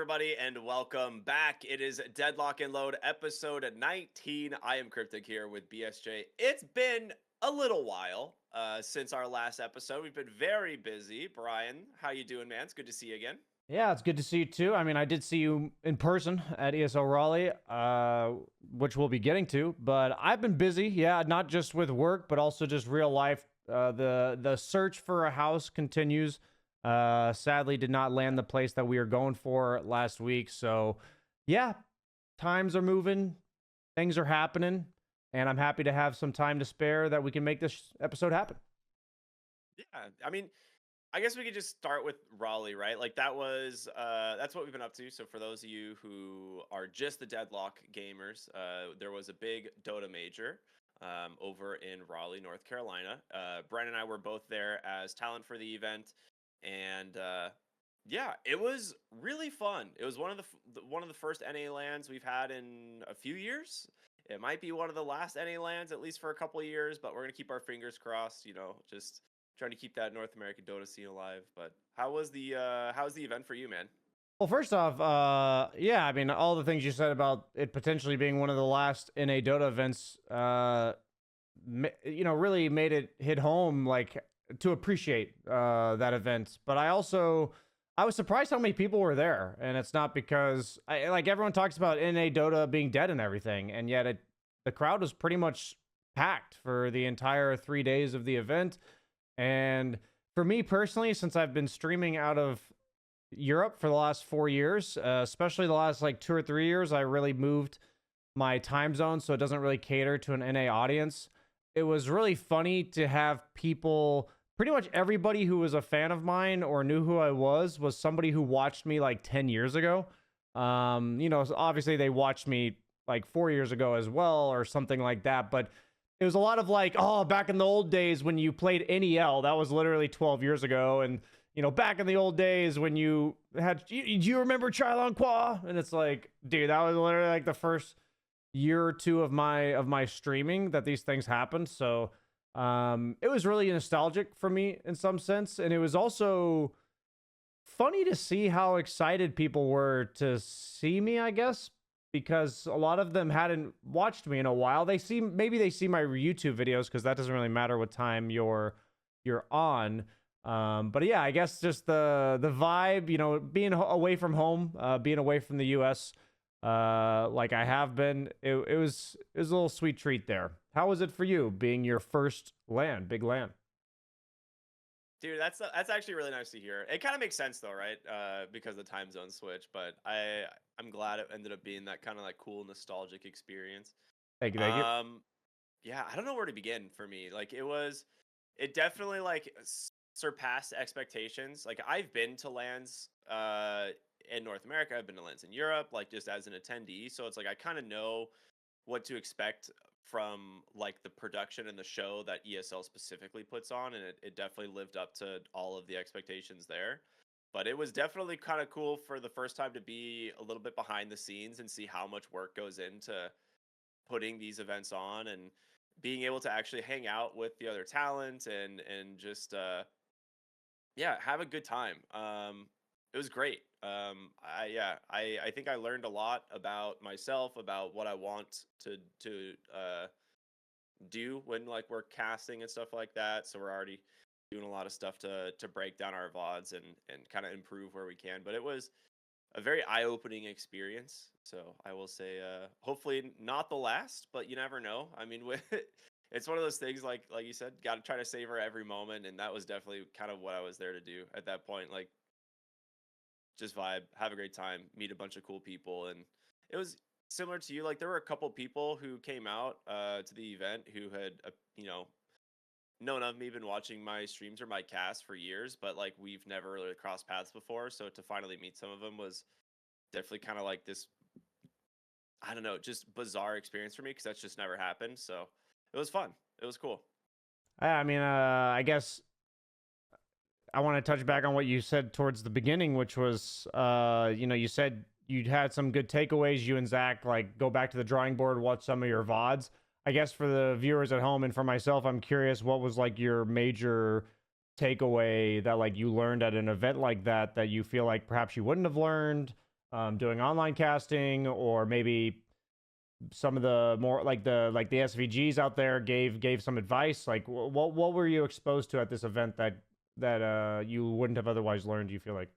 everybody, and welcome back. It is Deadlock and Load, episode 19. I am Cryptic here with BSJ. It's been a little while since our last episode. We've been very busy. Brian, how you doing, man? It's good to see you again. Yeah, it's good to see you too. I mean, I did see you in person at ESL Raleigh, which we'll be getting to. But I've been busy, yeah, not just with work, but also just real life. The search for a house continues. Sadly, did not land the place that we were going for last week. So, yeah, times are moving, things are happening, and I'm happy to have some time to spare that we can make this episode happen. Yeah, I mean, I guess we could just start with Raleigh, right? Like that's what we've been up to. So for those of you who are just the Deadlock gamers, there was a big Dota major over in Raleigh, North Carolina. Brian and I were both there as talent for the event. And yeah, it was really fun. It was one of the first NA lands we've had in a few years. It might be one of the last NA lands, at least for a couple of years, but we're gonna keep our fingers crossed. Just trying to keep that North American Dota scene alive. But how's the event for you, man? Well, first off, yeah, I mean, all the things you said about it potentially being one of the last NA Dota events, really made it hit home, like, to appreciate that event. But I was surprised how many people were there, and it's not because like everyone talks about NA Dota being dead and everything, and yet the crowd was pretty much packed for the entire 3 days of the event. And for me personally, since I've been streaming out of Europe for the last 4 years, especially the last like 2 or 3 years, I really moved my time zone so it doesn't really cater to an NA audience. It was really funny to have people, pretty much everybody who was a fan of mine or knew who I was somebody who watched me like 10 years ago. Obviously they watched me like 4 years ago as well or something like that. But it was a lot of like, oh, back in the old days when you played NEL, that was literally 12 years ago. And, back in the old days when you had, do you remember Chilon Qua? And it's like, dude, that was literally like the first year or two of my streaming that these things happened. So it was really nostalgic for me in some sense, and it was also funny to see how excited people were to see me, I guess, because a lot of them hadn't watched me in a while. Maybe they see my YouTube videos, because that doesn't really matter what time you're on. But yeah, I guess just the vibe, being away from home, being away from the US, like I have been, it was a little sweet treat there. How was it for you, being your first big LAN? Dude, that's actually really nice to hear. It kind of makes sense though, right? Because the time zone switch. But I'm glad it ended up being that kind of like cool nostalgic experience. Thank you. Yeah, I don't know where to begin for me. Like it definitely like surpassed expectations. Like I've been to LANs in North America, I've been to LANs in Europe, like just as an attendee. So it's like I kind of know what to expect from like the production and the show that ESL specifically puts on, and it definitely lived up to all of the expectations there. But it was definitely kind of cool for the first time to be a little bit behind the scenes and see how much work goes into putting these events on, and being able to actually hang out with the other talent and just have a good time. It was great. I think I learned a lot about myself, about what I want to do when like we're casting and stuff like that. So we're already doing a lot of stuff to break down our VODs and kind of improve where we can. But it was a very eye-opening experience. So I will say, hopefully not the last, but you never know. I mean, it's one of those things, like you said, got to try to savor every moment, and that was definitely kind of what I was there to do at that point. Like, just vibe, have a great time, meet a bunch of cool people. And it was similar to you. Like there were a couple people who came out to the event who had known of me, been watching my streams or my cast for years, but like we've never really crossed paths before. So to finally meet some of them was definitely kind of like this, I don't know, just bizarre experience for me, because that's just never happened. So it was fun. It was cool. I mean, I guess I want to touch back on what you said towards the beginning, which was, you said you'd had some good takeaways. You and Zach, like, go back to the drawing board, watch some of your VODs. I guess for the viewers at home and for myself, I'm curious, what was like your major takeaway that like you learned at an event like that you feel like perhaps you wouldn't have learned, doing online casting, or maybe some of the more like the SVGs out there gave some advice? Like, what were you exposed to at this event that you wouldn't have otherwise learned? You feel like?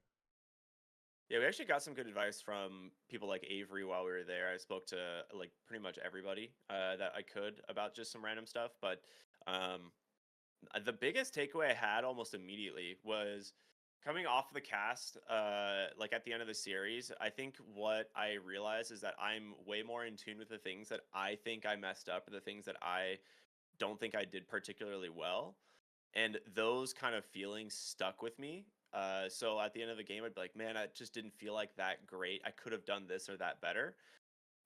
Yeah, we actually got some good advice from people like Avery while we were there. I spoke to like pretty much everybody that I could about just some random stuff. But um, the biggest takeaway I had almost immediately was coming off of the cast, like at the end of the series. I think what I realized is that I'm way more in tune with the things that I think I messed up, or the things that I don't think I did particularly well. And those kind of feelings stuck with me. So at the end of the game, I'd be like, man, I just didn't feel like that great. I could have done this or that better.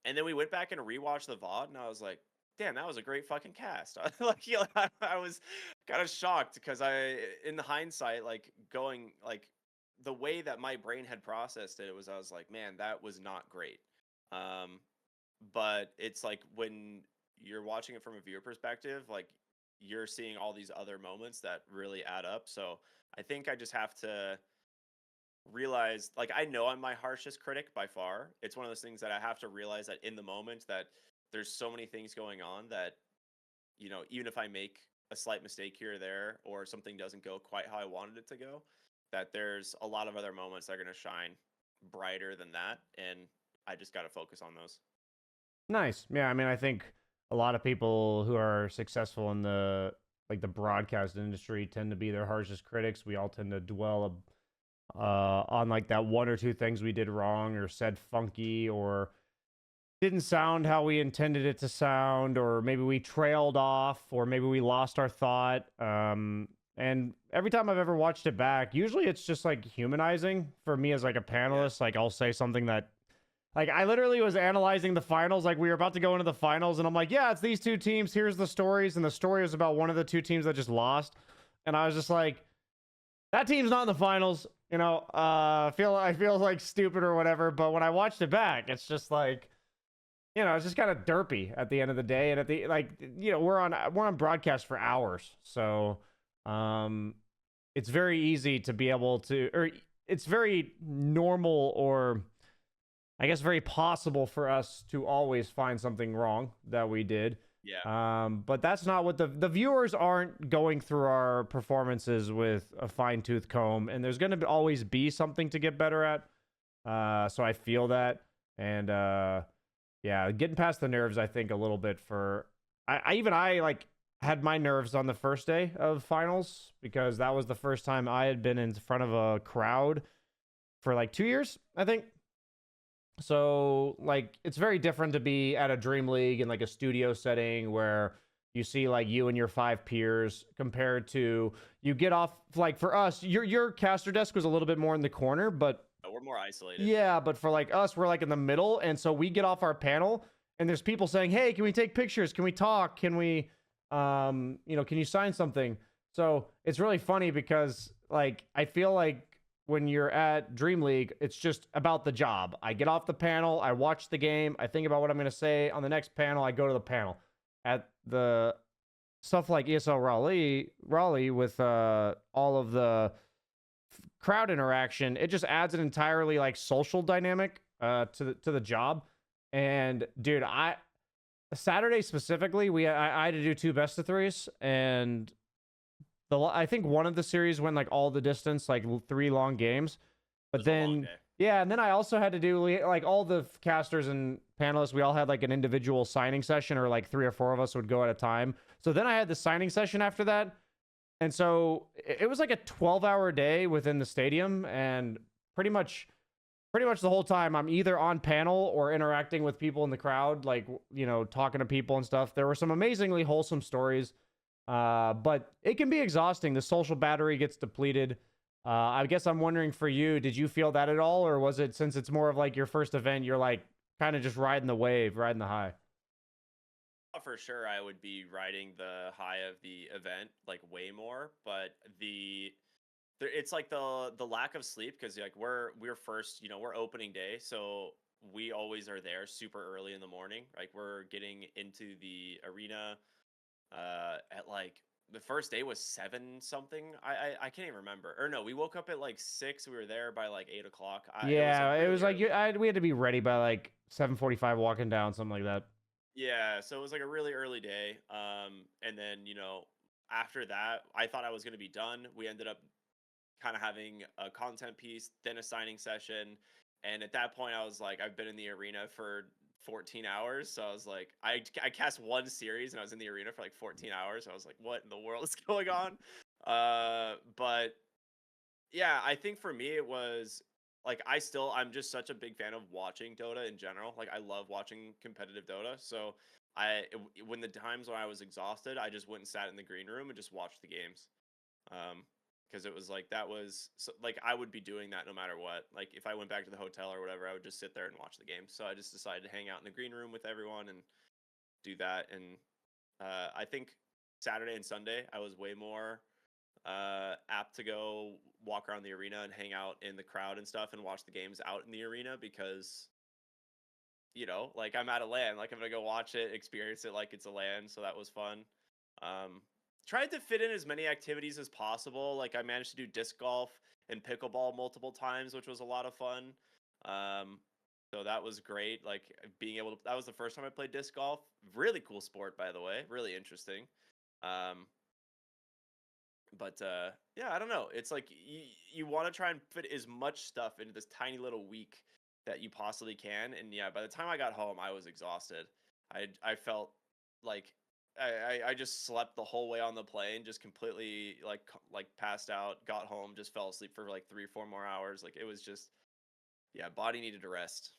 And then we went back and rewatched the VOD, and I was like, damn, that was a great fucking cast. Like, you know, I was kind of shocked because in the hindsight, like going, like the way that my brain had processed it, I was like, man, that was not great. Um, but it's like when you're watching it from a viewer perspective, like you're seeing all these other moments that really add up. So I think I just have to realize, like, I know I'm my harshest critic by far. It's one of those things that I have to realize that in the moment that there's so many things going on that, you know, even if I make a slight mistake here or there, or something doesn't go quite how I wanted it to go, that there's a lot of other moments that are going to shine brighter than that. And I just got to focus on those. Nice. Yeah, I mean, I think a lot of people who are successful in the broadcast industry tend to be their harshest critics. We all tend to dwell on like that one or two things we did wrong or said funky or didn't sound how we intended it to sound, or maybe we trailed off, or maybe we lost our thought. And every time I've ever watched it back, usually it's just like humanizing for me as like a panelist. Yeah. Like I'll say something that, like, I literally was analyzing the finals. Like we were about to go into the finals, and I'm like, yeah, it's these two teams. Here's the stories, and the story was about one of the two teams that just lost. And I was just like, that team's not in the finals. You know, I feel like stupid or whatever. But when I watched it back, it's just like, you know, it's just kind of derpy at the end of the day. And at the like, you know, we're on broadcast for hours, so um, it's very easy to be able to, or it's very normal, or I guess very possible for us to always find something wrong that we did. Yeah. But that's not what the viewers aren't going through our performances with a fine tooth comb, and there's going to always be something to get better at. So I feel that, and yeah, getting past the nerves, I think a little bit for I like had my nerves on the first day of finals because that was the first time I had been in front of a crowd for like 2 years, I think. So like it's very different to be at a dream league in like a studio setting where you see like you and your five peers compared to you get off, like for us, your caster desk was a little bit more in the corner, but We're more isolated. yeah, but for like us, we're like in the middle, and so we get off our panel and there's people saying, "Hey, can we take pictures? Can we talk? Can we you know, can you sign something?" So it's really funny because like I feel like when you're at Dream League, it's just about the job. I get off the panel, I watch the game, I think about what I'm going to say on the next panel, I go to the panel. At the stuff like ESL Raleigh with all of the crowd interaction, it just adds an entirely like social dynamic to the job. And dude, Saturday specifically, I had to do two best of threes, and I think one of the series went like all the distance, like 3 long games. But then yeah, and then I also had to do like all the casters and panelists, we all had like an individual signing session, or like 3 or 4 of us would go at a time. So then I had the signing session after that. And so it was like a 12-hour day within the stadium, and pretty much the whole time I'm either on panel or interacting with people in the crowd, like, you know, talking to people and stuff. There were some amazingly wholesome stories. But it can be exhausting. The social battery gets depleted. I guess I'm wondering for you, did you feel that at all? Or was it, since it's more of like your first event, you're like kind of just riding the wave, riding the high? For sure, I would be riding the high of the event like way more, but it's like the lack of sleep, because like we're first, you know, we're opening day, so we always are there super early in the morning. Like we're getting into the arena at like the first day was 7 something. I can't even remember. Or no, we woke up at like 6. We were there by like 8 o'clock. It was like Yeah, it really was like early. we had to be ready by like 7:45 walking down, something like that. Yeah, so it was like a really early day. And then, after that, I thought I was going to be done. We ended up kind of having a content piece, then a signing session. And at that point, I was like, I've been in the arena for 14 hours. So I was like, I cast one series and I was in the arena for like 14 hours. I was like, what in the world is going on? But yeah, I think for me, it was like, I'm just such a big fan of watching Dota in general. Like, I love watching competitive Dota. So when the times when I was exhausted, I just went and sat in the green room and just watched the games. Um, because it was like like I would be doing that no matter what. Like if I went back to the hotel or whatever, I would just sit there and watch the game. So I just decided to hang out in the green room with everyone and do that. And I think Saturday and Sunday I was way more apt to go walk around the arena and hang out in the crowd and stuff and watch the games out in the arena because like I'm at a LAN, like I'm gonna go watch it, experience it like it's a LAN. So that was fun. Um, Tried to fit in as many activities as possible. Like I managed to do disc golf and pickleball multiple times, which was a lot of fun. Um, so that was great. Like being able to, that was the first time I played disc golf. Really cool sport, by the way. Really interesting. Um, but yeah, I don't know. It's like you want to try and fit as much stuff into this tiny little week that you possibly can. And yeah, by the time I got home, I was exhausted. I felt like I just slept the whole way on the plane, just completely like passed out, got home, just fell asleep for like 3 or 4 more hours. Like it was just, yeah, body needed to rest.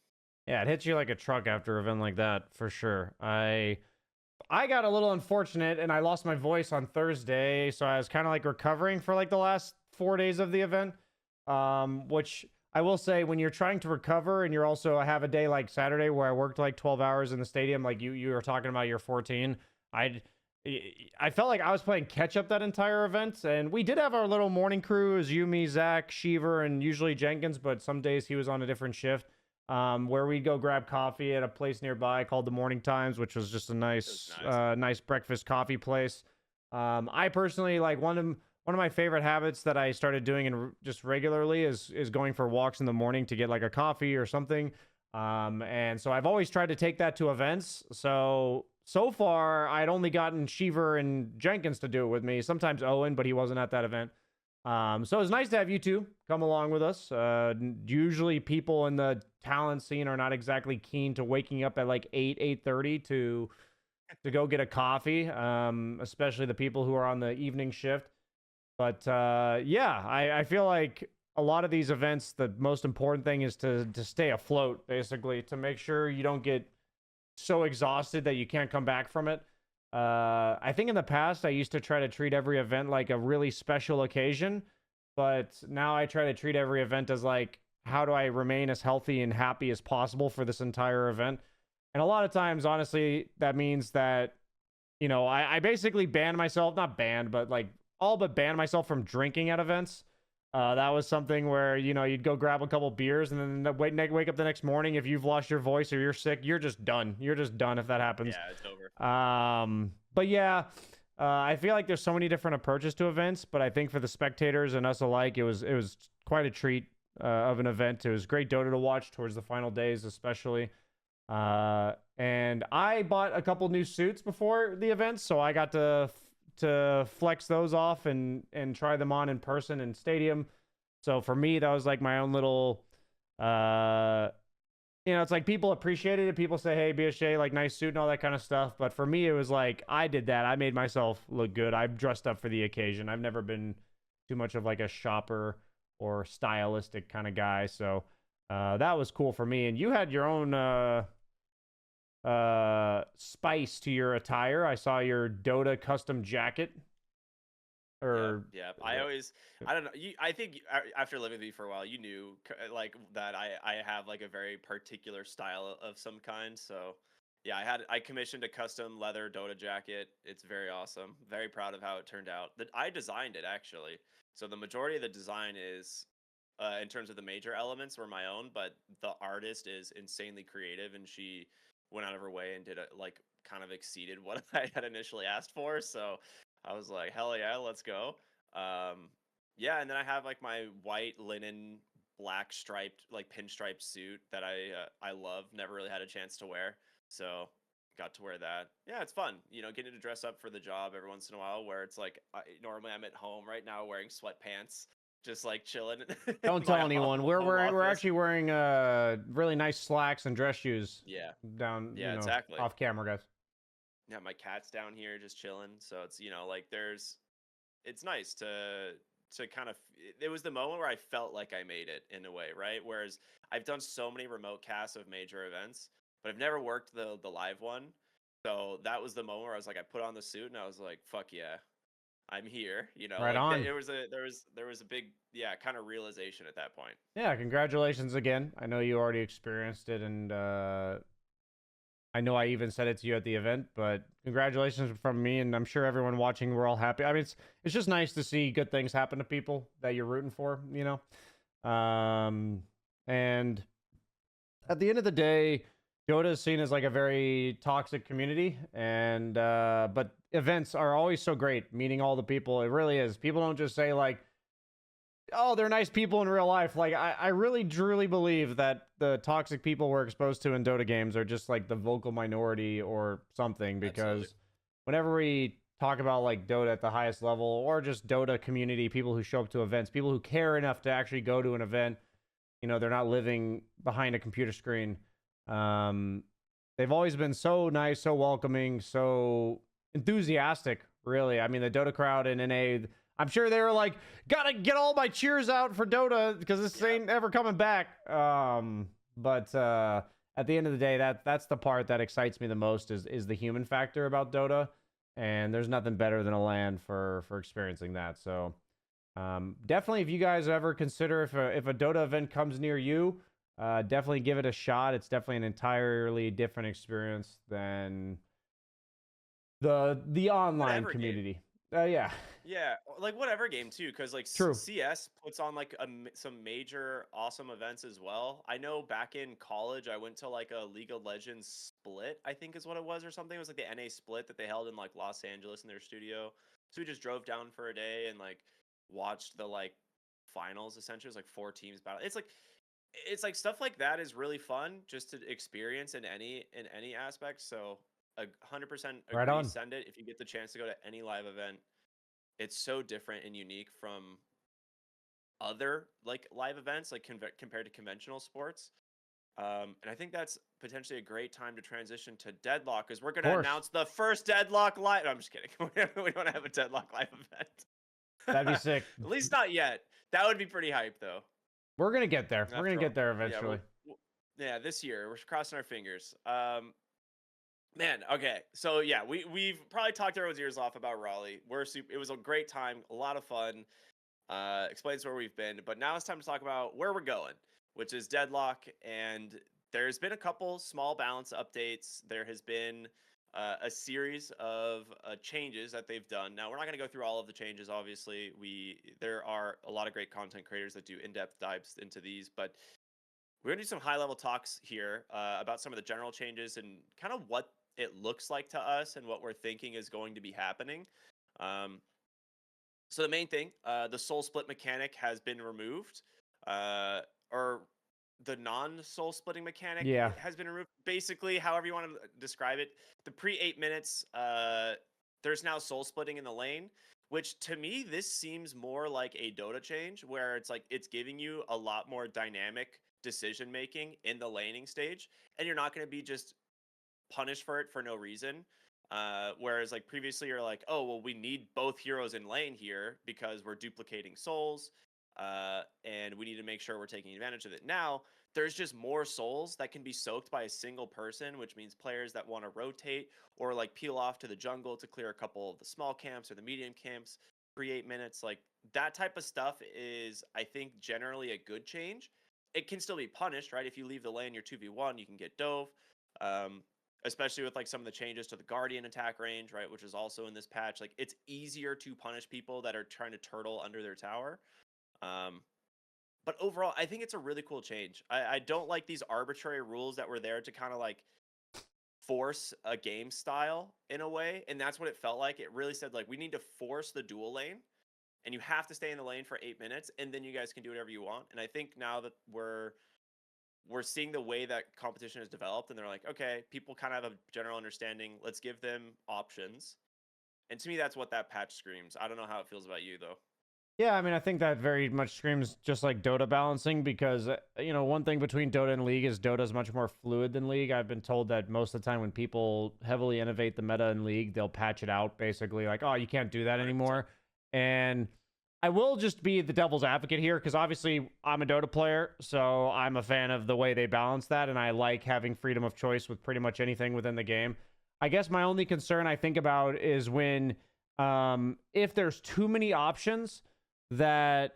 Yeah, it hits you like a truck after an event like that for sure. I got a little unfortunate and I lost my voice on Thursday, so I was kind of like recovering for like the last 4 days of the event. Which I will say, when you're trying to recover and you're also, I have a day like Saturday where I worked like 12 hours in the stadium, like you were talking about your 14. I I felt like I was playing catch up that entire event, and we did have our little morning crew as you, me, Zach, Sheever, and usually Jenkins, but some days he was on a different shift. Where we'd go grab coffee at a place nearby called the Morning Times, which was just a It was nice, nice. nice breakfast coffee place. I personally like one of my favorite habits that I started doing and just regularly is going for walks in the morning to get like a coffee or something. And so I've always tried to take that to events. So far I'd only gotten Sheever and Jenkins to do it with me. Sometimes Owen, but he wasn't at that event. So it's nice to have you two come along with us. Usually people in the talent scene are not exactly keen to waking up at like 8:30 to go get a coffee. Especially the people who are on the evening shift. But yeah, I feel like a lot of these events, the most important thing is to stay afloat, basically, to make sure you don't get so exhausted that you can't come back from it. I think in the past I used to try to treat every event like a really special occasion, but now I try to treat every event as like, how do I remain as healthy and happy as possible for this entire event? And a lot of times, honestly, that means that, I basically banned myself, not banned, but like all but banned myself from drinking at events. That was something where, you'd go grab a couple beers and then wake up the next morning. If you've lost your voice or you're sick, you're just done. You're just done if that happens. Yeah, it's over. But yeah, I feel like there's so many different approaches to events, but I think for the spectators and us alike, it was quite a treat of an event. It was great Dota to watch towards the final days, especially. And I bought a couple new suits before the event, so I got to flex those off and try them on in person in stadium. So for me, that was like my own little it's like people appreciated it. People say, hey, BSJ, like nice suit and all that kind of stuff. But for me, it was like I did that. I made myself look good. I dressed up for the occasion. I've never been too much of like a shopper or stylistic kind of guy. So that was cool for me. And you had your own spice to your attire. I saw your Dota custom jacket. Yeah. I don't know. I think after living with me for a while, you knew like that I have like a very particular style of some kind. So yeah, I commissioned a custom leather Dota jacket. It's very awesome. Very proud of how it turned out. That I designed it actually. So the majority of the design is in terms of the major elements were my own, but the artist is insanely creative and she went out of her way and did like kind of exceeded what I had initially asked for. So I was like, hell yeah, let's go. Um, yeah, and then I have like my white linen, black striped, like pinstripe suit that I love. Never really had a chance to wear, so got to wear that. Yeah, it's fun. You know, getting to dress up for the job every once in a while. Where it's like, normally I'm at home right now wearing sweatpants, just like chilling in Don't my tell anyone. We're home we're office. actually wearing really nice slacks and dress shoes Yeah, down, yeah, exactly. off camera, guys. Yeah, my cat's down here just chilling. So it's, like it's nice to kind of it was the moment where I felt like I made it in a way, right? Whereas I've done so many remote casts of major events, but I've never worked the live one. So that was the moment where I was like, I put on the suit and I was like, fuck yeah, I'm here. Right Like on. there was a big, yeah, kind of realization at that point. Yeah, congratulations again. I know you already experienced it, and I know I even said it to you at the event, but congratulations from me, and I'm sure everyone watching, we're all happy. I mean, it's just nice to see good things happen to people that you're rooting for, and at the end of the day, Dota is seen as like a very toxic community, and but events are always so great, meeting all the people. It really is. People don't just say like, oh, they're nice people in real life. Like, I really truly believe that the toxic people we're exposed to in Dota games are just like the vocal minority or something. Absolutely. Because whenever we talk about like Dota at the highest level, or just Dota community, people who show up to events, people who care enough to actually go to an event, they're not living behind a computer screen. Um, they've always been so nice, so welcoming, so enthusiastic. Really, I mean, the Dota crowd in NA, I'm sure they were like, gotta get all my cheers out for Dota because this Yeah. ain't ever coming back. But at the end of the day, that's the part that excites me the most is the human factor about Dota, and there's nothing better than a LAN for experiencing that. So definitely, if you guys ever consider if a Dota event comes near you, definitely give it a shot. It's definitely an entirely different experience than the online Whatever game. community. Yeah, Yeah, like whatever game too, because like true. CS puts on like some major awesome events as well. I know back in college, I went to like a League of Legends split, I think is what it was, or something. It was like the NA split that they held in like Los Angeles in their studio. So we just drove down for a day and like watched the like finals. Essentially, it was like four teams battle. It's like stuff like that is really fun just to experience in any aspect. So 100% Right agree. on. Send it if you get the chance to go to any live event. It's so different and unique from other like live events, like compared to conventional sports. And I think that's potentially a great time to transition to Deadlock, because we're Of going to course, announce the first Deadlock live. No, I'm just kidding. We don't have a Deadlock live that'd be event. sick. At least not yet. That would be pretty hype, though. We're gonna get there. We're gonna After all, get there yeah, eventually. yeah, this year we're crossing our fingers. Man, okay. So yeah, we've probably talked everyone's ears off about Raleigh. It was a great time, a lot of fun. Explains where we've been, but now it's time to talk about where we're going, which is Deadlock. And there's been a couple small balance updates. There has been a series of changes that they've done. Now we're not going to go through all of the changes. Obviously, there are a lot of great content creators that do in-depth dives into these, but we're going to do some high-level talks here about some of the general changes and kind of what it looks like to us and what we're thinking is going to be happening. Um, so the main thing, the soul split mechanic has been removed, uh, or the non-soul splitting mechanic Yeah, has been removed. Basically, however you want to describe it, the pre 8 minutes, there's now soul splitting in the lane, which to me this seems more like a Dota change, where it's like it's giving you a lot more dynamic decision making in the laning stage, and you're not going to be just punished for it for no reason. Whereas like previously you're like, oh well, we need both heroes in lane here because we're duplicating souls, and we need to make sure we're taking advantage of it. Now there's just more souls that can be soaked by a single person, which means players that want to rotate or like peel off to the jungle to clear a couple of the small camps or the medium camps, pre 8 minutes, like that type of stuff is, I think, generally a good change. It can still be punished, right? If you leave the lane, you're 2v1, you can get dove. Um, Especially with like some of the changes to the guardian attack range, right, which is also in this patch. Like it's easier to punish people that are trying to turtle under their tower. um but overall I think it's a really cool change. I don't like these arbitrary rules that were there to kind of like force a game style in a way, and that's what it felt like. It really said like we need to force the dual lane, and you have to stay in the lane for 8 minutes, and then you guys can do whatever you want. And I think now that we're seeing the way that competition has developed, and they're like, okay, people kind of have a general understanding. Let's give them options. And to me, that's what that patch screams. I don't know how it feels about you though. Yeah, I mean, I think that very much screams just like Dota balancing because, one thing between Dota and League is Dota is much more fluid than League. I've been told that most of the time when people heavily innovate the meta in League, they'll patch it out basically like, oh, you can't do that 100%. anymore. And I will just be the devil's advocate here because obviously I'm a Dota player, so I'm a fan of the way they balance that, and I like having freedom of choice with pretty much anything within the game. I guess my only concern I think about is when if there's too many options, that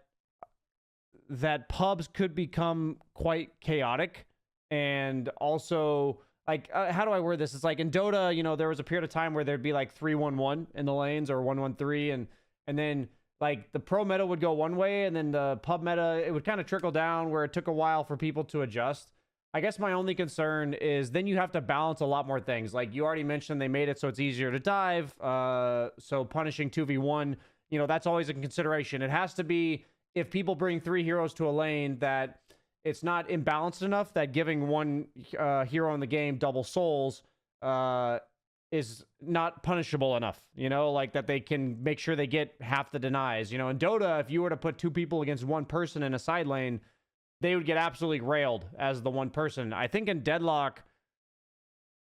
pubs could become quite chaotic. And also, like, how do I word this? It's like in Dota, there was a period of time where there'd be like 3-1-1 in the lanes or 1-1-3, and then like the pro meta would go one way, and then the pub meta, it would kind of trickle down where it took a while for people to adjust. I guess my only concern is then you have to balance a lot more things. Like you already mentioned, they made it so it's easier to dive. So punishing 2v1, that's always a consideration. It has to be, if people bring 3 heroes to a lane, that it's not imbalanced enough that giving one hero in the game double souls is not punishable enough, like that they can make sure they get half the denies. In Dota, if you were to put 2 people against 1 person in a side lane, they would get absolutely railed as the 1 person. I think in Deadlock,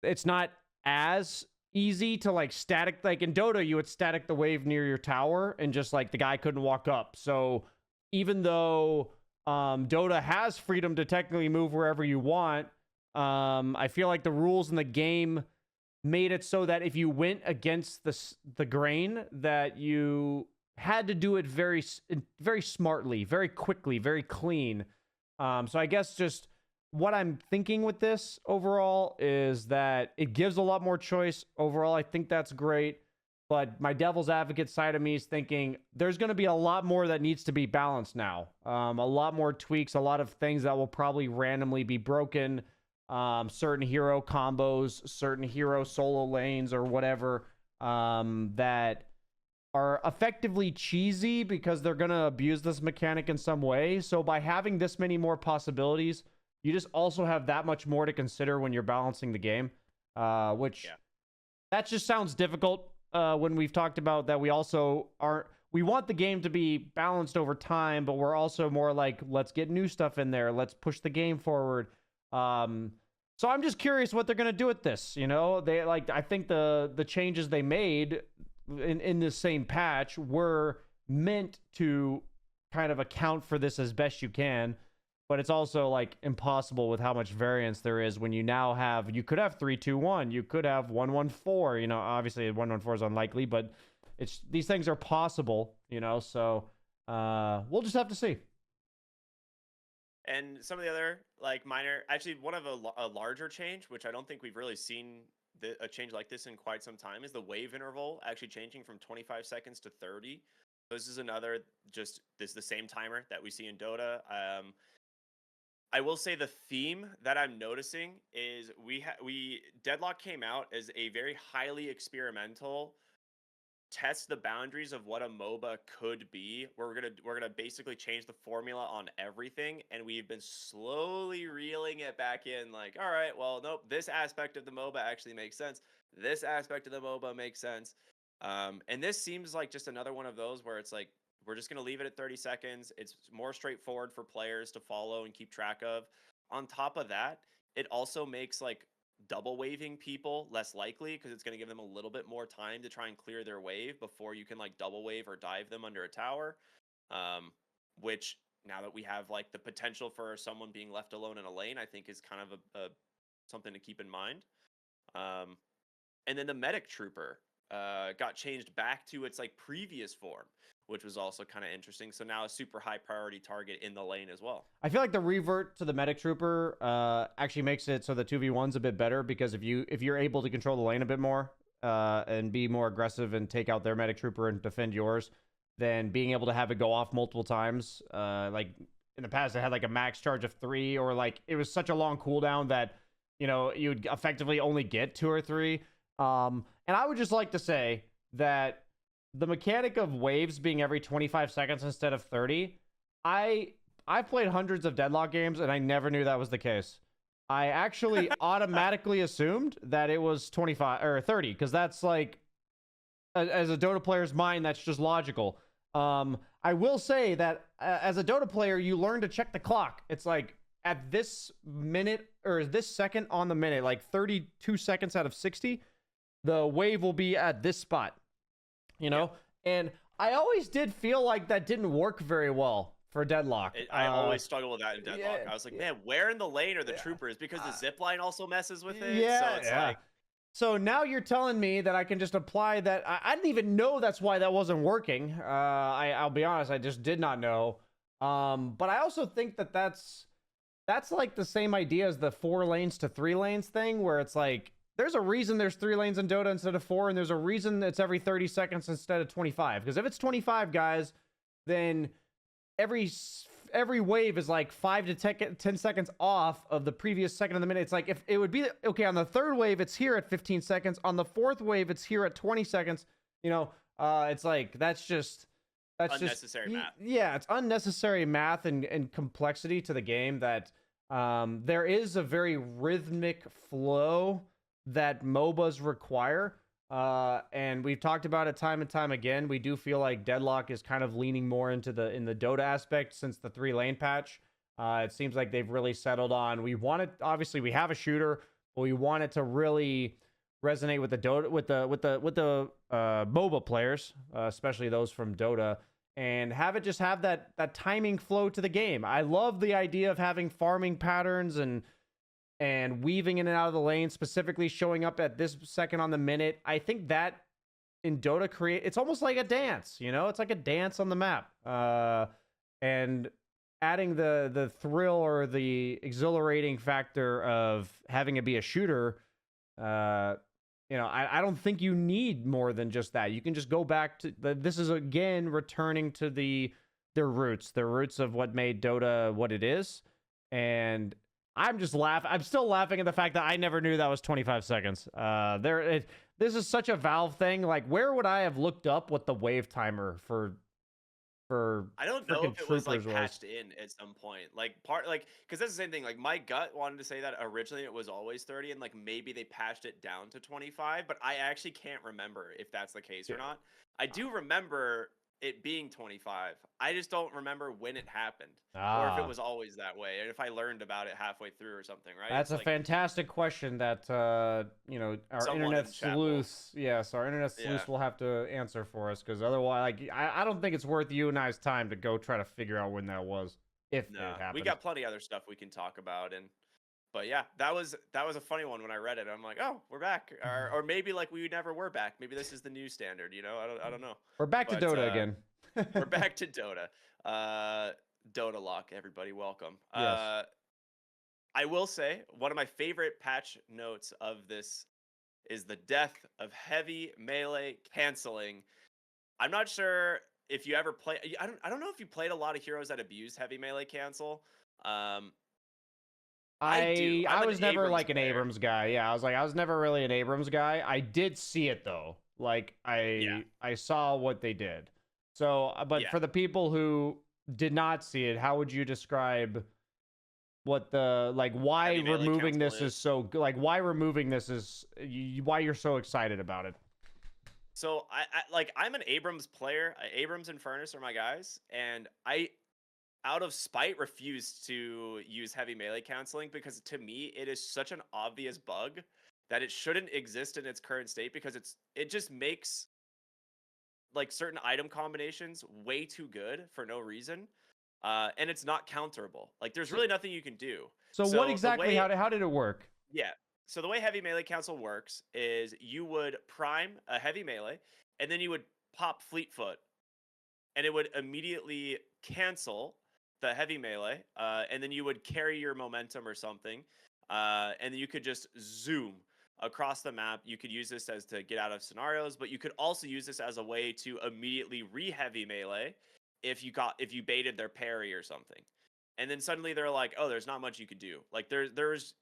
it's not as easy to like static. Like in Dota, you would static the wave near your tower and just like the guy couldn't walk up. So even though Dota has freedom to technically move wherever you want, I feel like the rules in the game made it so that if you went against the grain, that you had to do it very, very smartly, very quickly, very clean. So I guess just what I'm thinking with this overall is that it gives a lot more choice. Overall, I think that's great. But my devil's advocate side of me is thinking there's going to be a lot more that needs to be balanced now. A lot more tweaks, a lot of things that will probably randomly be broken. Certain hero combos, certain hero solo lanes or whatever that are effectively cheesy because they're going to abuse this mechanic in some way. So by having this many more possibilities, you just also have that much more to consider when you're balancing the game, which that just sounds difficult when we've talked about that. We also we want the game to be balanced over time, but we're also more like, let's get new stuff in there. Let's push the game forward. So I'm just curious what they're going to do with this. I think the changes they made in this same patch were meant to kind of account for this as best you can. But it's also like impossible with how much variance there is when you now have, you could have 3-2-1, you could have 1-1-4, obviously 1-1-4 is unlikely, but these things are possible, so we'll just have to see. And some of the other like minor, actually one of a larger change, which I don't think we've really seen a change like this in quite some time, is the wave interval actually changing from 25 seconds to 30. This is this is the same timer that we see in Dota. I will say the theme that I'm noticing is Deadlock came out as a very highly experimental, test the boundaries of what a MOBA could be. We're gonna basically change the formula on everything, and we've been slowly reeling it back in. Like, all right, well, nope, this aspect of the MOBA actually makes sense. This aspect of the MOBA makes sense. And this seems like just another one of those where it's like, we're just going to leave it at 30 seconds. It's more straightforward for players to follow and keep track of. On top of that, it also makes like double waving people less likely because it's going to give them a little bit more time to try and clear their wave before you can like double wave or dive them under a tower. Which now that we have like the potential for someone being left alone in a lane, I think is kind of a something to keep in mind. And then the medic trooper got changed back to its like previous form, which was also kind of interesting. So now a super high priority target in the lane as well. I feel like the revert to the medic trooper actually makes it so the 2v1's a bit better, because if you're able to control the lane a bit more and be more aggressive and take out their medic trooper and defend yours, then being able to have it go off multiple times, like in the past it had like a max charge of 3, or like it was such a long cooldown that you'd effectively only get 2 or 3. And I would just like to say that the mechanic of waves being every 25 seconds instead of 30, I've played hundreds of Deadlock games and I never knew that was the case. I actually automatically assumed that it was 25 or 30 because that's like, as a Dota player's mind, that's just logical. I will say that as a Dota player, you learn to check the clock. It's like at this minute or this second on the minute, like 32 seconds out of 60, the wave will be at this spot, And I always did feel like that didn't work very well for Deadlock. I always struggle with that in Deadlock. Yeah, I was like, man, where in the lane are the troopers? Because the zip line also messes with it. Yeah, so it's like. So now you're telling me that I can just apply that. I didn't even know that's why that wasn't working. I'll be honest, I just did not know. But I also think that that's like the same idea as the 4 lanes to 3 lanes thing, where it's like, there's a reason there's 3 lanes in Dota instead of 4, and there's a reason it's every 30 seconds instead of 25. Because if it's 25, guys, then every wave is like 5 to 10 seconds off of the previous second of the minute. It's like, if it would be, okay, on the 3rd wave, it's here at 15 seconds. On the 4th wave, it's here at 20 seconds. It's like, that's unnecessary math. Yeah, it's unnecessary math and complexity to the game that there is a very rhythmic flow that MOBAs require. And we've talked about it time and time again. We do feel like Deadlock is kind of leaning more into in the Dota aspect since the 3 lane patch. It seems like they've really settled on. Obviously we have a shooter, but we want it to really resonate with the Dota, with the MOBA players, especially those from Dota, and have it just have that timing flow to the game. I love the idea of having farming patterns and weaving in and out of the lane, specifically showing up at this second on the minute. I think that in Dota it's almost like a dance, It's like a dance on the map. And adding the thrill or the exhilarating factor of having it be a shooter, I don't think you need more than just that. You can just go back to this is again returning to their roots of what made Dota what it is. And I'm just laughing. I'm still laughing at the fact that I never knew that was 25 seconds. This is such a Valve thing. Like, where would I have looked up what the wave timer for I don't know if it was like patched in at some point. Because that's the same thing. Like, my gut wanted to say that originally it was always 30, and like maybe they patched it down to 25. But I actually can't remember if that's the case or not. I do remember it being 25. I just don't remember when it happened or if it was always that way, and if I learned about it halfway through or something, right? That's a fantastic question that our internet sleuths, our internet sleuths will have to answer for us, because otherwise, like, I don't think it's worth you and I's time to go try to figure out when that was, if it happened. We got plenty of other stuff we can talk about, but yeah, that was a funny one when I read it. I'm like, oh, we're back, or maybe like we never were back. Maybe this is the new standard. I don't know. We're back to Dota again. We're back to Dota. Dota Lock, everybody, welcome. Yes. I will say one of my favorite patch notes of this is the death of heavy melee canceling. I'm not sure if you ever play. I don't know if you played a lot of heroes that abuse heavy melee cancel. I was never like an Abrams guy. Yeah, I was never really an Abrams guy. I did see it though. Like I saw what they did. So, but for the people who did not see it, how would you describe what why removing this is so good? Like, why removing this is why you're so excited about it? So I'm an Abrams player. Abrams and Furnace are my guys, and I, out of spite, refused to use heavy melee canceling, because to me it is such an obvious bug that it shouldn't exist in its current state, because it just makes like certain item combinations way too good for no reason, and it's not counterable. Like, there's really nothing you can do. So what exactly? How did it work? Yeah. So the way heavy melee cancel works is you would prime a heavy melee, and then you would pop Fleetfoot, and it would immediately cancel the heavy melee, and then you would carry your momentum or something, and then you could just zoom across the map. You could use this to get out of scenarios, but you could also use this as a way to immediately re-heavy melee if you baited their parry or something. And then suddenly they're like, oh, there's not much you could do. Like there's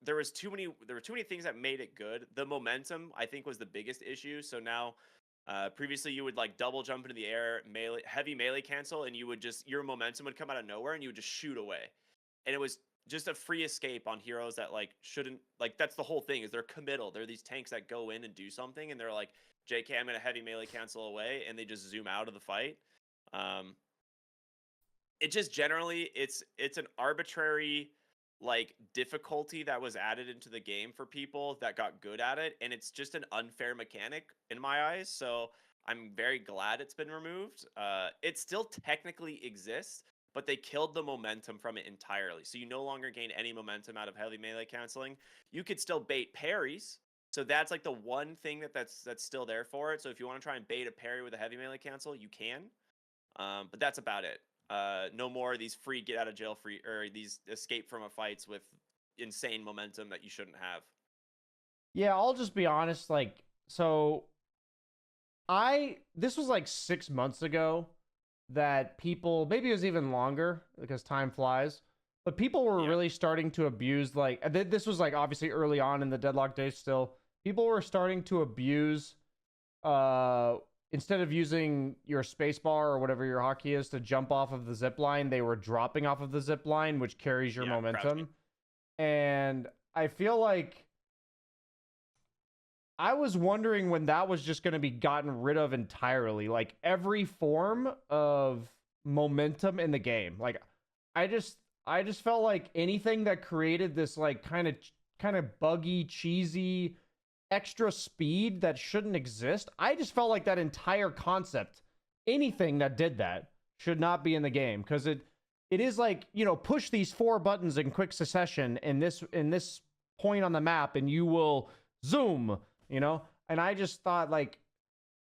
there were too many things that made it good. The momentum, I think, was the biggest issue. So now, previously you would like double jump into the air, heavy melee cancel, and you would just your momentum would come out of nowhere, and you would just shoot away, and it was just a free escape on heroes that like shouldn't like. That's the whole thing is they're committal. They're these tanks that go in and do something, and they're like, "JK, I'm gonna heavy melee cancel away," and they just zoom out of the fight. Um, it just generally it's an arbitrary like difficulty that was added into the game for people that got good at it, and it's just an unfair mechanic in my eyes. So I'm very glad it's been removed. It still technically exists, but they killed the momentum from it entirely, so you no longer gain any momentum out of heavy melee canceling. You could still bait parries, so that's like the one thing that's still there for it. So if you want to try and bait a parry with a heavy melee cancel, you can. But that's about it. No more of these free get out of jail free or these escape from a fights with insane momentum that you shouldn't have. Yeah, I'll just be honest. Like, so this was like 6 months ago that people, maybe it was even longer because time flies, but people were really starting to abuse, like, this was like obviously early on in the Deadlock days still. People were starting to abuse, instead of using your spacebar or whatever your hotkey is to jump off of the zip line, they were dropping off of the zip line, which carries your momentum. Crouching. And I feel like I was wondering when that was just going to be gotten rid of entirely. Like every form of momentum in the game. Like I just felt like anything that created this like kind of buggy, cheesy extra speed that shouldn't exist. I just felt like that entire concept, anything that did that should not be in the game, because it is like, you know, push these 4 buttons in quick succession in this point on the map and you will zoom, you know? And I just thought like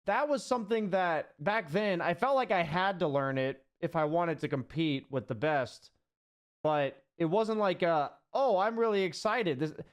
that was something that back then I felt like I had to learn it if I wanted to compete with the best, but it wasn't like oh, I'm really excited.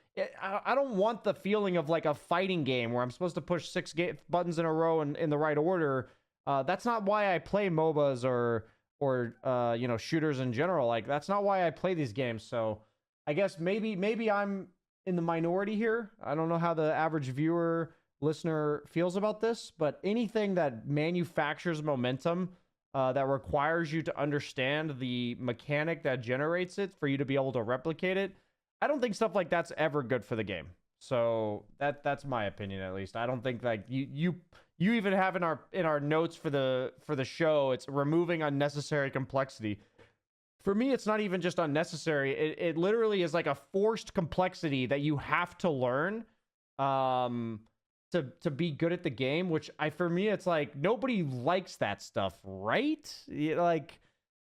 I don't want the feeling of like a fighting game where I'm supposed to push 6 buttons in a row in the right order. That's not why I play MOBAs or you know, shooters in general. Like that's not why I play these games. So I guess maybe I'm in the minority here. I don't know how the average viewer listener feels about this, but anything that manufactures momentum, that requires you to understand the mechanic that generates it for you to be able to replicate it, I don't think stuff like that's ever good for the game. So that's my opinion, at least. I don't think like you even have in our notes for the show, it's removing unnecessary complexity. For me, it's not even just unnecessary. It literally is like a forced complexity that you have to learn to be good at the game, which for me, it's like nobody likes that stuff, right? Like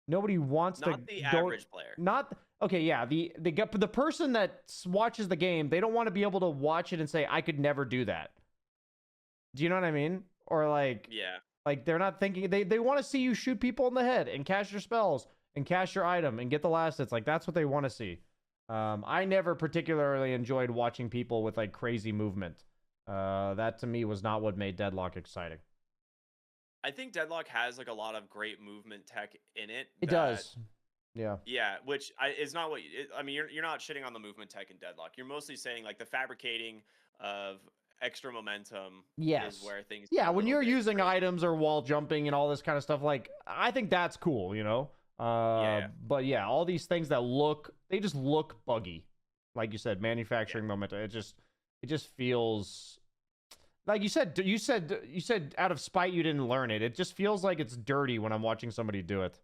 nobody wants to. Not the average player. Not okay. Yeah, the person that watches the game, they don't want to be able to watch it and say, "I could never do that." Do you know what I mean? Or like, yeah, like they're not thinking. They want to see you shoot people in the head and cast your spells and cast your item and get the last hits. Like that's what they want to see. I never particularly enjoyed watching people with like crazy movement. That to me was not what made Deadlock exciting. I think Deadlock has like a lot of great movement tech in it. It does. Yeah. Yeah, which is not what I mean. You're not shitting on the movement tech in Deadlock. You're mostly saying like the fabricating of extra momentum. Yes. Is where things. Yeah, when you're using items or wall jumping and all this kind of stuff, like I think that's cool, you know. Yeah. But yeah, all these things that they just look buggy, like you said, manufacturing momentum. It just feels like you said out of spite you didn't learn it. It just feels like it's dirty when I'm watching somebody do it,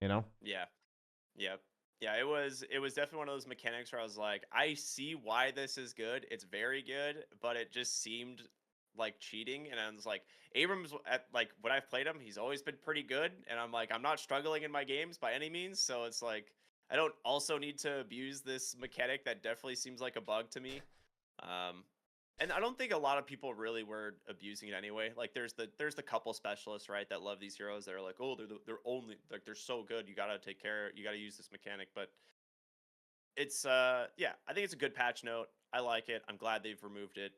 you know? Yeah. It was definitely one of those mechanics where I was like, I see why this is good. It's very good, but it just seemed like cheating. And I was like, Abrams, at like when I've played him, he's always been pretty good, and I'm like, I'm not struggling in my games by any means. So it's like I don't also need to abuse this mechanic that definitely seems like a bug to me. And I don't think a lot of people really were abusing it anyway. Like there's the couple specialists, right, that love these heroes that are like, oh, they're only like they're so good, you gotta use this mechanic. But it's I think it's a good patch note. I like it. I'm glad they've removed it.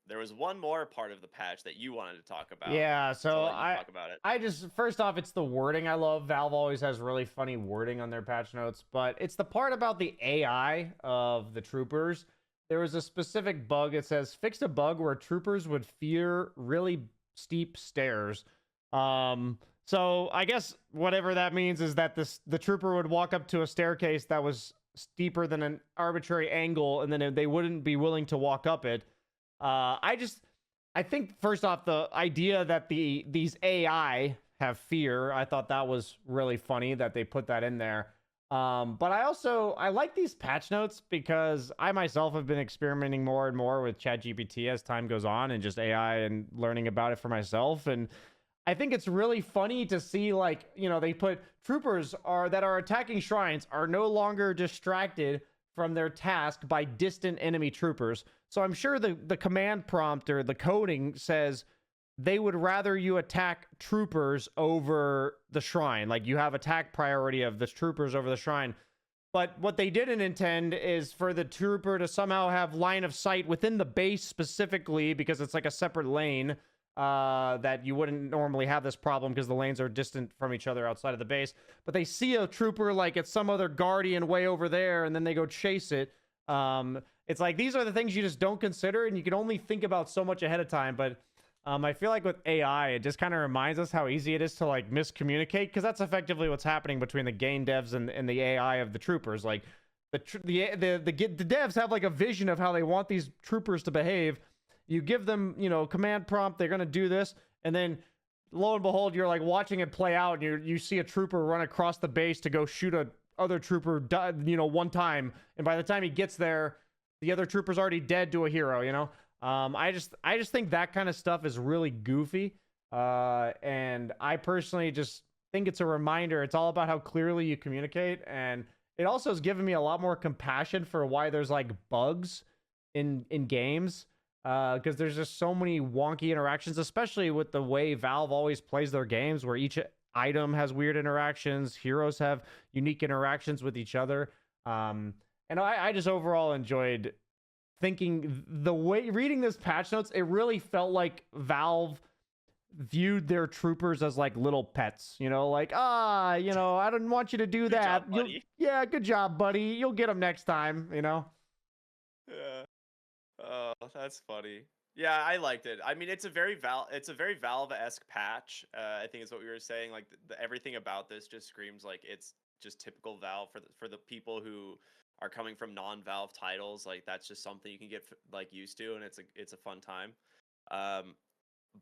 there was one more part of the patch that you wanted to talk about. Yeah, So so I'll let you talk about it. I just first off, it's the wording I love. Valve always has really funny wording on their patch notes, but it's the part about the AI of the troopers. There was a specific bug. It says fixed a bug where troopers would fear really steep stairs. So I guess whatever that means is that the trooper would walk up to a staircase that was steeper than an arbitrary angle, and then they wouldn't be willing to walk up it. I think first off, the idea that these AI have fear, I thought that was really funny that they put that in there. But I like these patch notes because I myself have been experimenting more and more with ChatGPT as time goes on, and just AI and learning about it for myself. And I think it's really funny to see, like, they put troopers that are attacking shrines are no longer distracted from their task by distant enemy troopers. So I'm sure the command prompt or the coding says they would rather you attack troopers over the shrine. Like, you have attack priority of the troopers over the shrine. But what they didn't intend is for the trooper to somehow have line of sight within the base specifically, because it's like a separate lane, that you wouldn't normally have this problem because the lanes are distant from each other outside of the base. But they see a trooper like it's some other guardian way over there, and then they go chase it. It's like, these are the things you just don't consider, and you can only think about so much ahead of time. But I feel like with AI, it just kind of reminds us how easy it is to like miscommunicate, because that's effectively what's happening between the game devs and the AI of the troopers. Like, the devs have like a vision of how they want these troopers to behave. You give them, command prompt, they're going to do this. And then lo and behold, you're like watching it play out, and you see a trooper run across the base to go shoot a other trooper, one time. And by the time he gets there, the other trooper's already dead to a hero, I just think that kind of stuff is really goofy. And I personally just think it's a reminder. It's all about how clearly you communicate. And it also has given me a lot more compassion for why there's like bugs in games. Because there's just so many wonky interactions, especially with the way Valve always plays their games, where each item has weird interactions, heroes have unique interactions with each other. And I just overall enjoyed thinking the way reading this patch notes. It really felt like Valve viewed their troopers as like little pets, like, I don't want you to do that. Good job, buddy. Yeah, good job, buddy. You'll get them next time, Yeah. Oh, that's funny. Yeah, I liked it. I mean, it's a very Valve-esque patch. I think is what we were saying. Like, everything about this just screams like it's just typical Valve for the people who are coming from non-Valve titles. Like, that's just something you can get like used to, and it's a fun time.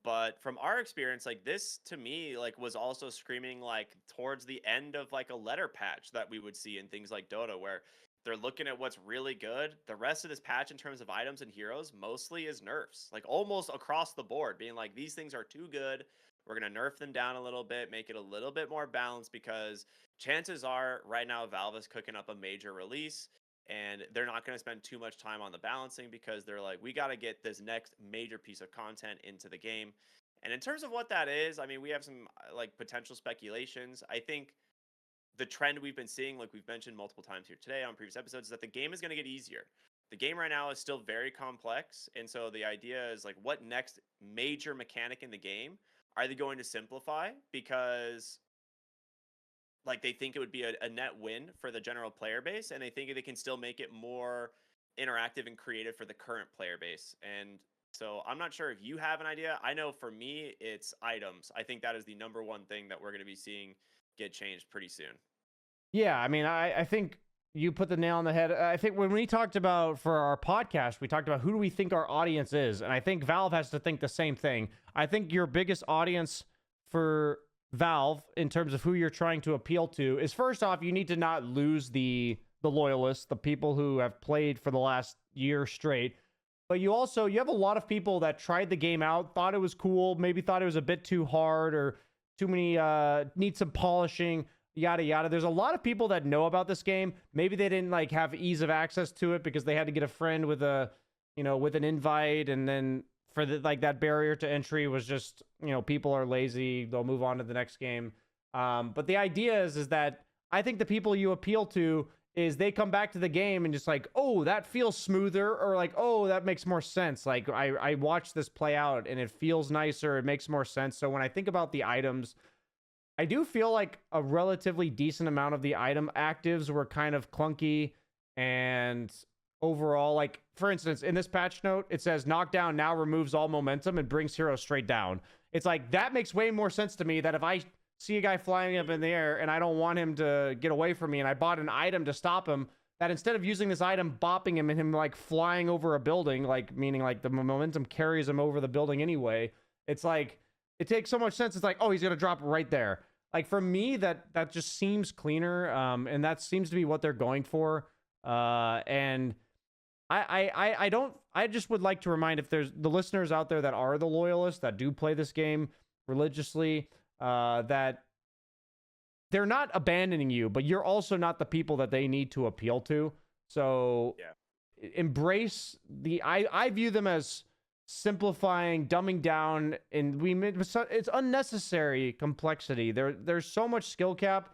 But from our experience, like, this to me like was also screaming like towards the end of like a letter patch that we would see in things like Dota, where they're looking at what's really good. The rest of this patch in terms of items and heroes mostly is nerfs, like almost across the board, being like, these things are too good. We're going to nerf them down a little bit, make it a little bit more balanced, because chances are right now Valve is cooking up a major release, and they're not going to spend too much time on the balancing, because they're like, we got to get this next major piece of content into the game. And in terms of what that is, I mean, we have some like potential speculations. I think the trend we've been seeing, like we've mentioned multiple times here today on previous episodes, is that the game is going to get easier. The game right now is still very complex. And so the idea is like, what next major mechanic in the game are they going to simplify? Because like they think it would be a net win for the general player base, and they think they can still make it more interactive and creative for the current player base. And so I'm not sure if you have an idea. I know for me, it's items. I think that is the number one thing that we're going to be seeing get changed pretty soon. Yeah, I mean, I think you put the nail on the head. I think when we talked about, for our podcast, we talked about who do we think our audience is, and I think Valve has to think the same thing. I think your biggest audience for Valve in terms of who you're trying to appeal to is, first off, you need to not lose the loyalists, the people who have played for the last year straight. But you have a lot of people that tried the game out, thought it was cool, maybe thought it was a bit too hard or too many, need some polishing, yada yada. There's a lot of people that know about this game. Maybe they didn't like have ease of access to it because they had to get a friend with with an invite, and then for that barrier to entry was just, people are lazy, they'll move on to the next game. But the idea is that I think the people you appeal to is they come back to the game and just like, oh, that feels smoother, or like, oh, that makes more sense. Like I watched this play out and it feels nicer. It makes more sense. So when I think about the items, I do feel like a relatively decent amount of the item actives were kind of clunky, and overall, like for instance, in this patch note, it says knockdown now removes all momentum and brings heroes straight down. It's like, that makes way more sense to me, that if I see a guy flying up in the air and I don't want him to get away from me and I bought an item to stop him, that instead of using this item, bopping him and him like flying over a building, like meaning like the momentum carries him over the building anyway, it's like, it takes so much sense. It's like, oh, he's going to drop right there. Like for me, that just seems cleaner. And that seems to be what they're going for. And I just would like to remind, if there's the listeners out there that are the loyalists that do play this game religiously, that they're not abandoning you, but you're also not the people that they need to appeal to. So embrace I view them as simplifying, dumbing down, and it's unnecessary complexity. There's so much skill cap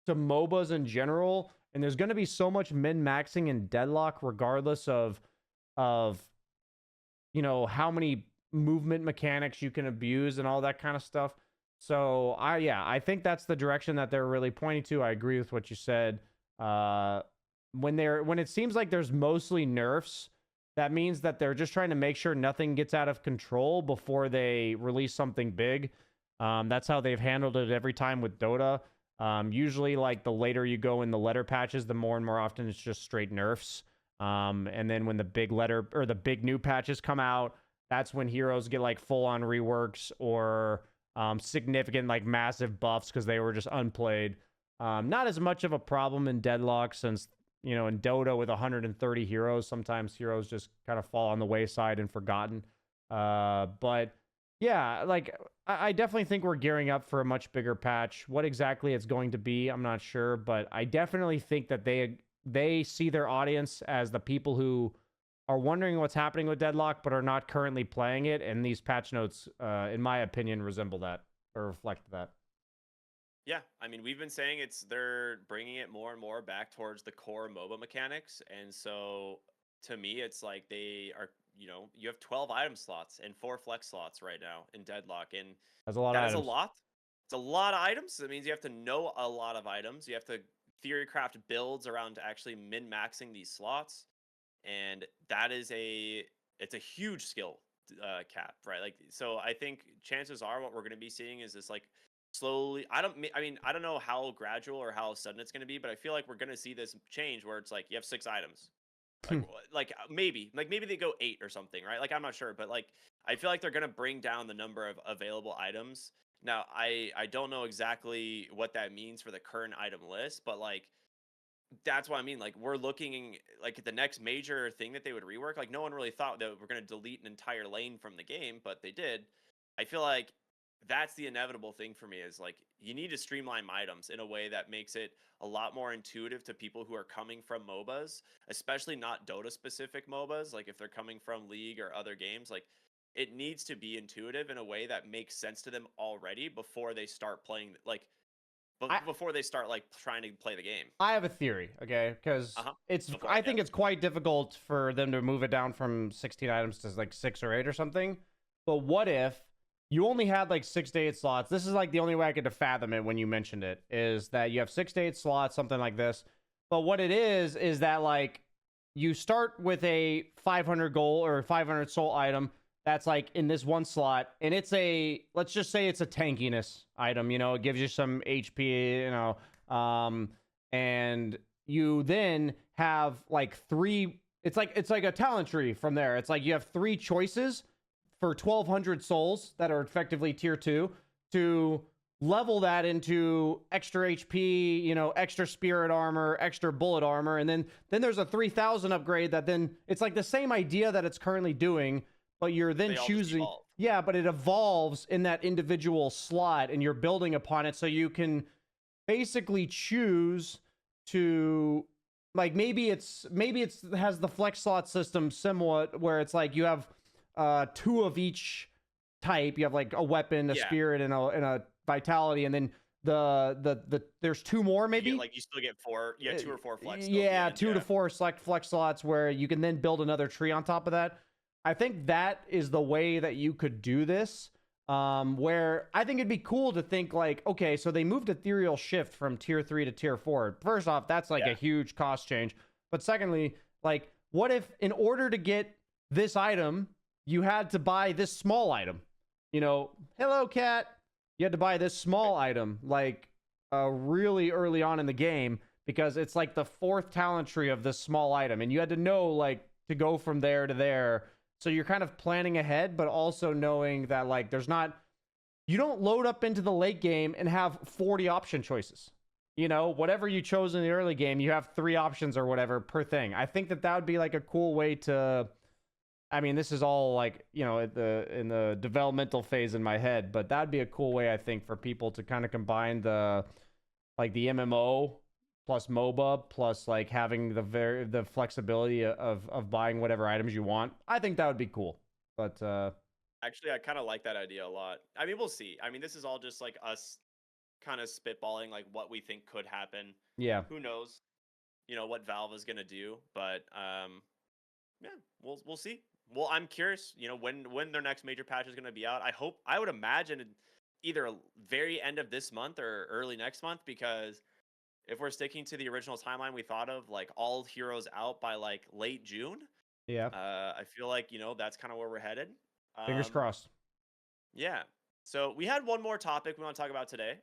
to MOBAs in general, and there's going to be so much min-maxing in Deadlock regardless of you know how many movement mechanics you can abuse and all that kind of stuff. So I think that's the direction that they're really pointing to. I agree with what you said. When it seems like there's mostly nerfs, that means that they're just trying to make sure nothing gets out of control before they release something big. That's how they've handled it every time with Dota. Usually, like, the later you go in the letter patches, the more and more often it's just straight nerfs. And then when the big letter or the big new patches come out, that's when heroes get like full-on reworks or significant, like, massive buffs because they were just unplayed. Not as much of a problem in Deadlock, since, you know, in Dota with 130 heroes, sometimes heroes just kind of fall on the wayside and forgotten. But yeah, like, I definitely think we're gearing up for a much bigger patch. What exactly it's going to be, I'm not sure, but I definitely think that they see their audience as the people who are wondering what's happening with Deadlock but are not currently playing it, and these patch notes, in my opinion, resemble that or reflect that. Yeah, I mean, we've been saying they're bringing it more and more back towards the core MOBA mechanics, and so to me, it's like they are, you know, you have 12 item slots and 4 flex slots right now in Deadlock, and That's a lot of that is items. a lot. It's a lot of items. That means you have to know a lot of items. You have to theory craft builds around actually min-maxing these slots, and that is it's a huge skill cap, right? Like, so I think chances are what we're going to be seeing is this, like, slowly, I don't know how gradual or how sudden it's going to be, but I feel like we're going to see this change where it's like you have 6 items, like maybe they go 8 or something, right? Like, I'm not sure, but like I feel like they're going to bring down the number of available items. Now I don't know exactly what that means for the current item list, but like that's what I mean. Like, we're looking like at the next major thing that they would rework. Like, no one really thought that we're going to delete an entire lane from the game, but they did. I feel like that's the inevitable thing for me, is like, you need to streamline items in a way that makes it a lot more intuitive to people who are coming from MOBAs, especially not Dota specific MOBAs. Like, if they're coming from League or other games, like, it needs to be intuitive in a way that makes sense to them already before they start playing, like, before they start like trying to play the game. I have a theory, okay? Because I think it's quite difficult for them to move it down from 16 items to like 6 or 8 or something. But what if you only had like 6 to 8 slots? This is like the only way I could fathom it when you mentioned it, is that you have 6 to 8 slots, something like this. But what it is that like you start with a 500 gold or 500 soul item that's like in this one slot, and it's let's just say it's a tankiness item, you know, it gives you some HP, you know, and you then have like 3, it's like a talent tree from there. It's like you have 3 choices for 1,200 souls that are effectively tier 2 to level that into extra HP, you know, extra spirit armor, extra bullet armor, and then there's a 3,000 upgrade that then it's like the same idea that it's currently doing, but you're then choosing, yeah, but it evolves in that individual slot and you're building upon it. So you can basically choose to, like, maybe it has the flex slot system somewhat, where it's like you have 2 of each type. You have like a weapon, a spirit, and a vitality, and then there's two more You get maybe. like you still get 4, yeah, 2 or 4 flex still at the Yeah, end. 2 to Yeah. 4 select flex slots where you can then build another tree on top of that. I think that is the way that you could do this. Where I think it'd be cool to think like, okay, so they moved Ethereal Shift from tier 3 to tier 4. First off, that's like a Yeah. huge cost change. But secondly, like, what if in order to get this item, you had to buy this small item? You know, hello, cat. You had to buy this small item, like, really early on in the game, because it's like the 4th talent tree of this small item. And you had to know, like, to go from there to there. So you're kind of planning ahead, but also knowing that, like, you don't load up into the late game and have 40 option choices. You know, whatever you chose in the early game, you have 3 options or whatever per thing. I think that would be like a cool way to, I mean, this is all like, you know, in the developmental phase in my head, but that'd be a cool way, I think, for people to kind of combine the MMO plus MOBA plus like having the flexibility of buying whatever items you want. I think that would be cool. But Actually, I kind of like that idea a lot. I mean, we'll see. I mean, this is all just like us kind of spitballing like what we think could happen. yeah. Who knows? You know what Valve is gonna do, but yeah, we'll see. Well, I'm curious. You know when their next major patch is gonna be out. I would imagine either very end of this month or early next month, because if we're sticking to the original timeline we thought of, like all heroes out by like late June, Yeah. I feel like that's kind of where we're headed. Fingers crossed. Yeah. So we had one more topic we want to talk about today,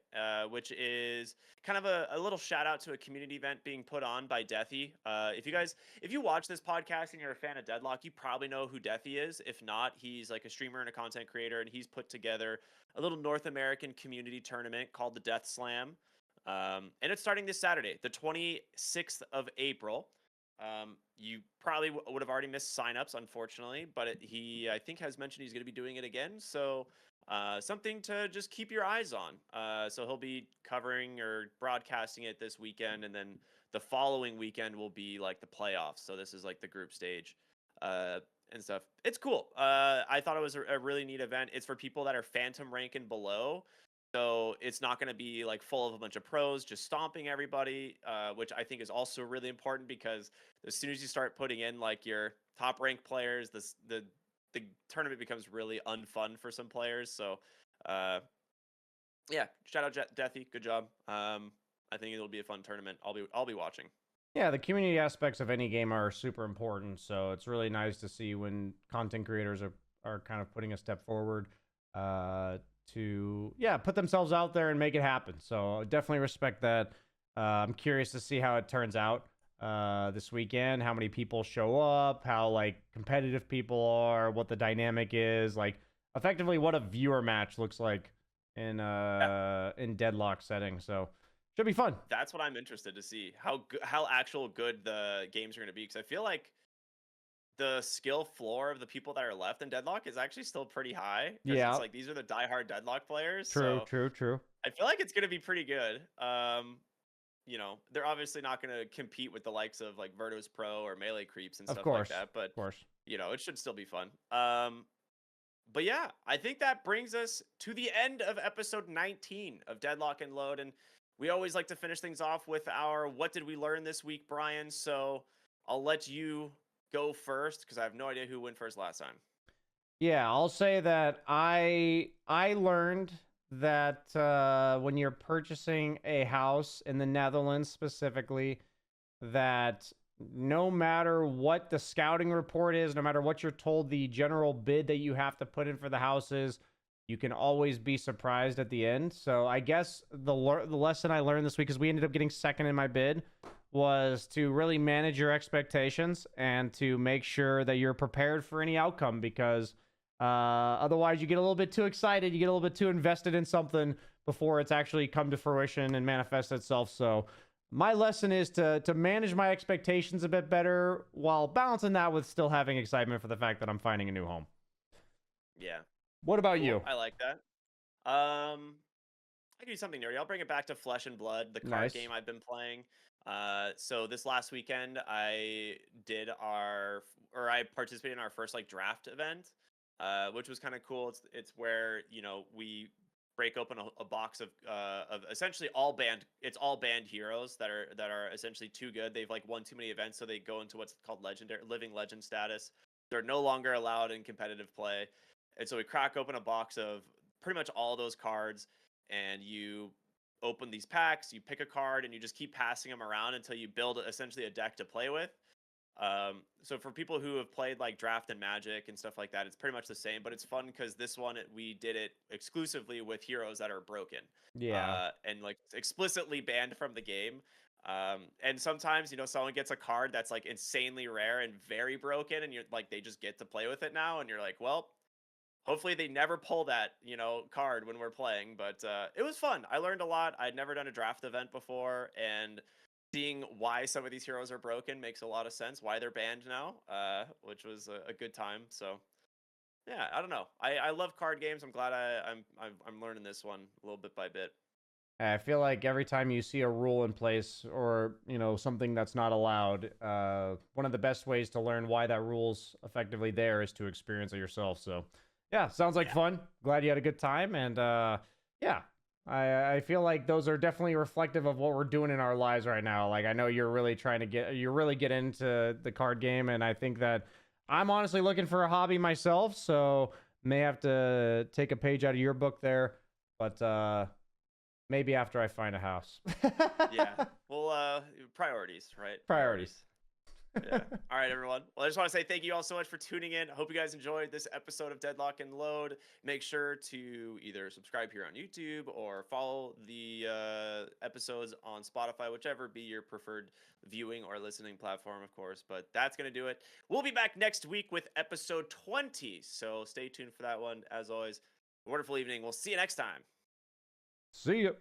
which is kind of a little shout out to a community event being put on by Deathy. If you watch this podcast and you're a fan of Deadlock, you probably know who Deathy is. If not, he's like a streamer and a content creator, and he's put together a little North American community tournament called the Death Slam. And it's starting this Saturday, the 26th of April. You probably would have already missed signups, unfortunately, but he, I think, has mentioned he's going to be doing it again. So something to just keep your eyes on. So he'll be covering or broadcasting it this weekend, and then the following weekend will be like the playoffs. So this is like the group stage and stuff. It's cool. I thought it was a really neat event. It's for people that are Phantom rank and below. So it's not going to be like full of a bunch of pros just stomping everybody, which I think is also really important, because as soon as you start putting in like your top ranked players, the tournament becomes really unfun for some players. So yeah, shout out Deathy, good job. I think it'll be a fun tournament. I'll be watching. Yeah, the community aspects of any game are super important. So it's really nice to see when content creators are kind of putting a step forward to put themselves out there and make it happen. So definitely respect that. I'm curious to see how it turns out this weekend, how many people show up, how like competitive people are, what the dynamic is, like effectively what a viewer match looks like in Deadlock setting. So should be fun. That's what I'm interested to see, how actual good the games are going to be, because I feel like the skill floor of the people that are left in Deadlock is actually still pretty high. Because Yeah. it's like these are the diehard Deadlock players. True, So true. I feel like it's going to be pretty good. They're obviously not going to compete with the likes of like Virtus Pro or Melee Creeps and Of stuff course. like that. But Of course. it should still be fun. But yeah, I think that brings us to the end of episode 19 of Deadlock and Load. And we always like to finish things off with our what did we learn this week, Brian? So I'll let you go first, because I have no idea who went first last time. Yeah, I'll say that I learned that when you're purchasing a house in the Netherlands specifically, that no matter what the scouting report is, no matter what you're told the general bid that you have to put in for the house is, you can always be surprised at the end. So I guess the lesson I learned this week is we ended up getting second in my bid, was to really manage your expectations and to make sure that you're prepared for any outcome, because otherwise you get a little bit too excited, you get a little bit too invested in something before it's actually come to fruition and manifest itself. So my lesson is to manage my expectations a bit better while balancing that with still having excitement for the fact that I'm finding a new home. Yeah. What about Cool. you? I like that. I'll give you something nerdy. I'll bring it back to Flesh and Blood, the card Nice. game I've been playing. So this last weekend I participated in our first like draft event, which was kind of cool. It's where we break open a box of essentially all banned. It's all banned heroes that are essentially too good. They've like won too many events, so they go into what's called legendary living legend status. They're no longer allowed in competitive play, and so we crack open a box of pretty much all those cards, and you open these packs. You pick a card, and you just keep passing them around until you build essentially a deck to play with. So for people who have played like Draft and Magic and stuff like that, it's pretty much the same, but it's fun because this one we did it exclusively with heroes that are broken, Yeah. and like explicitly banned from the game. And sometimes someone gets a card that's like insanely rare and very broken, and you're like they just get to play with it now, and you're like, well, hopefully they never pull that card when we're playing. But it was fun. I learned a lot. I'd never done a draft event before, and seeing why some of these heroes are broken makes a lot of sense. Why they're banned now, which was a good time. So yeah, I don't know. I love card games. I'm glad I'm learning this one a little bit by bit. I feel like every time you see a rule in place or, something that's not allowed, one of the best ways to learn why that rule's effectively there is to experience it yourself. So, yeah, sounds like fun. Glad you had a good time. And, yeah, I feel like those are definitely reflective of what we're doing in our lives right now. Like, I know you're really get into the card game. And I think that I'm honestly looking for a hobby myself. So, may have to take a page out of your book there. But, maybe after I find a house. Yeah. Well, priorities, right? Priorities. Yeah. All right, everyone. Well, I just want to say thank you all so much for tuning in. I hope you guys enjoyed this episode of Deadlock and Load. Make sure to either subscribe here on YouTube or follow the episodes on Spotify, whichever be your preferred viewing or listening platform, of course. But that's going to do it. We'll be back next week with episode 20. So stay tuned for that one. As always, wonderful evening. We'll see you next time. See ya.